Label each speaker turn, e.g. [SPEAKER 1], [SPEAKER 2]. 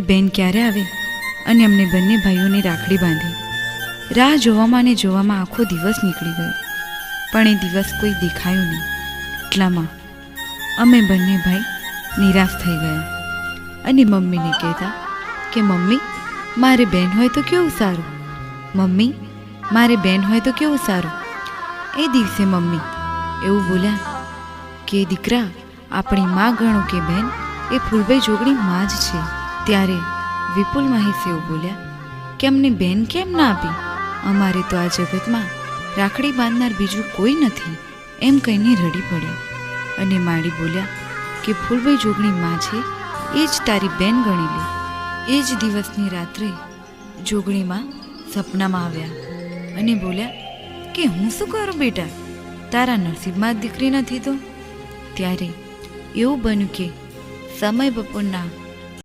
[SPEAKER 1] બેન ક્યારે આવે અને અમને બંને ભાઈઓને રાખડી બાંધી. રાહ જોવામાં ને જોવામાં આખો દિવસ નીકળી ગયો, પણ એ દિવસ કોઈ દેખાયો નહીં. એટલામાં અમે બંને ભાઈ નિરાશ થઈ ગયા અને મમ્મીને કહેતા કે મમ્મી, મારે બેન હોય તો કેવું સારું, મમ્મી મારે બેન હોય તો કેવું સારું. એ દિવસે મમ્મી એવું બોલ્યા કે દીકરા, આપણી માં ગણો કે બેન એ ફૂલભાઈ જોગણી માં જ છે. ત્યારે વિપુલ મહેશ એવું બોલ્યા કે અમને બેન કેમ ના આપી, અમારે તો આ જગતમાં રાખડી બાંધનાર બીજું કોઈ નથી. એમ કહીને રડી પડ્યા. અને માડી બોલ્યા કે ફૂલભાઈ જોગણી માં છે એ જ તારી બેન ગણી લે. એ જ દિવસની રાત્રે જોગણીમાં સપનામાં આવ્યા અને બોલ્યા કે હું શું કરું બેટા, તારા નસીબમાં જ દીકરી નથી તો. ત્યારે એવું બન્યું કે સમય બપોરના